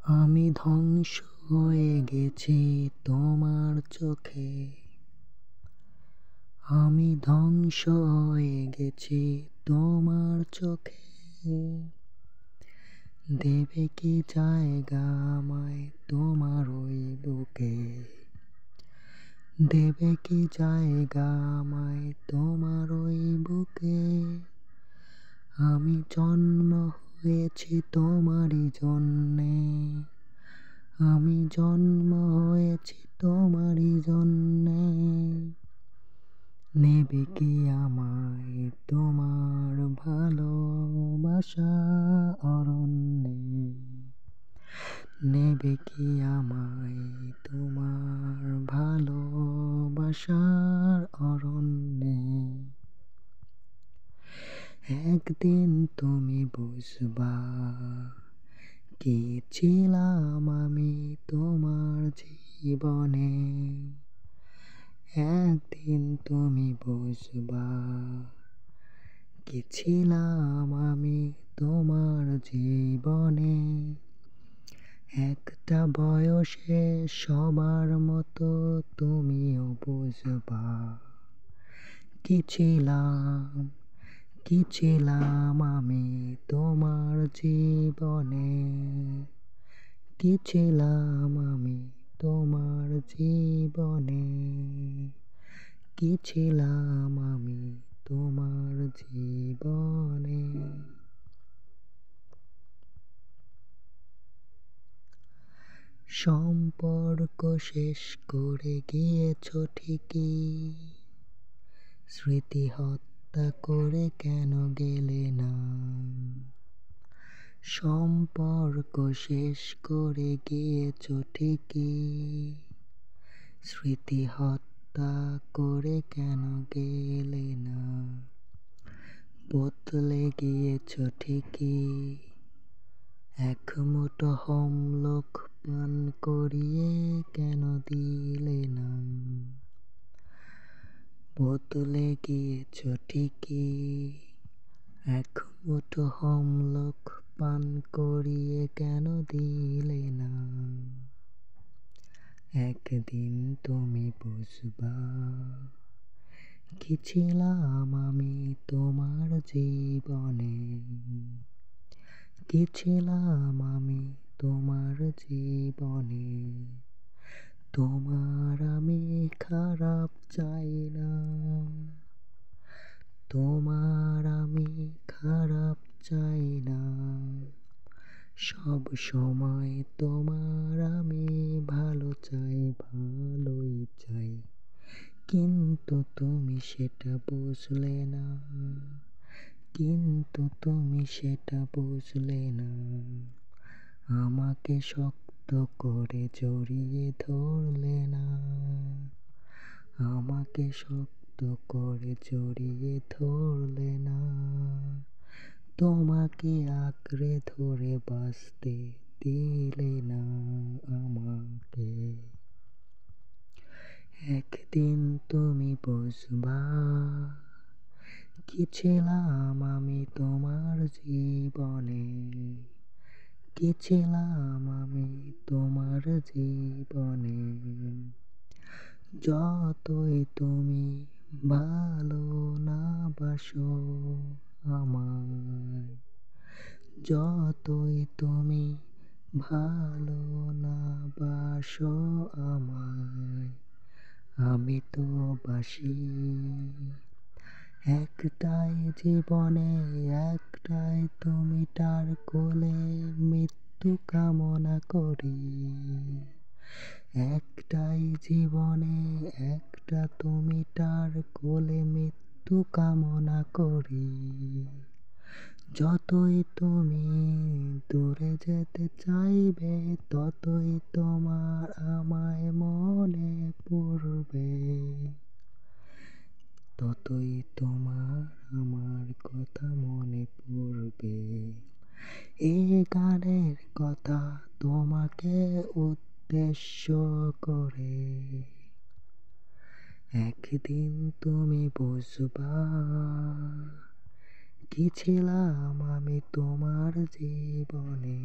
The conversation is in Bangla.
আমি ধ্বংস হয়ে গেছি তোমার চোখে, আমি ধ্বংস হয়ে গেছি তোমার চোখে। দেবে কি জায়গা আমায় তোমার ওই বুকে, দেবে কি জায়গা আমায় তোমার ওই বুকে। আমি জন্ম হয়েছি তোমারই জন্যে, আমি জন্ম হয়েছি তোমারই জন্যে। নেবে কি আমায় তোমার ভালোবাসা অরণ্যে, নেবে কি আমায় তোমার ভালোবাসার অরণ্যে। একদিন তুমি বুঝবা কি ছিলাম আমি তোমার জীবনে, একদিন তুমি বুঝবা কি ছিলাম আমি তোমার জীবনে। একটা বয়সে সবার মতো তুমিও বুঝবা কি ছিলাম, কি ছিলাম আমি তোমার জীবনে, কি ছিলাম আমি তোমার জীবনে, কি ছিলাম আমি তোমার জীবনে। সম্পর্ক শেষ করে গিয়েছ ঠিকই, স্মৃতি হত্যা করে কেন গেলে না। সম্পর্ক শেষ করে গিয়েছ ঠিকই, স্মৃতি হত্যা করে কেন গেলে না। বদলে গিয়েছ ঠিকই, এক মুঠো হোমলোক পান করিয়ে কেন দিলে না। বদলে গিয়েছ ঠিকই, এক মুঠো হোমলোক পান করিয়ে কেন দিলে না। একদিন তুমি বুঝবা কি ছিলাম আমি তোমার জীবনে, কি ছিলাম আমি তোমার জীবনে। তোমার আমি খারাপ চাই না, তোমার আমি খারাপ চাই না। সব সময় তোমার আমি ভালো চাই, ভালোই চাই। কিন্তু তুমি সেটা বুঝলে না, কিন্তু তুমি সেটা বুঝলে না। আমাকে শক্ত করে জড়িয়ে ধরলে না, আমাকে শক্ত করে জড়িয়ে ধরলে না। তোমাকে আঁকড়ে ধরে বাঁচতে দিলে না আমাকে। একদিন তুমি বুঝবা কি ছিলাম আমি তোমার জীবনে, কি ছিলাম আমি তোমার জীবনে। যতই তুমি ভালো না বাসো আমায়, যতই তুমি ভালো না বাসো আমায়, আমি তো বাসি। একটাই জীবনে, একটাই তুমি তার কোলে মৃত্যু কামনা করি। একটাই জীবনে, একটা তুমি তার কোলে মৃত্যু কামনা করি। যতই তুমি দূরে যেতে চাইবে, ততই তোমার আমায় মনে পড়বে, ততই তোমার আমার কথা মনে পড়বে। এই গানের কথা তোমাকে উদ্দেশ্য করে, একদিন তুমি বুঝবা কি ছিলাম আমি তোমার জীবনে।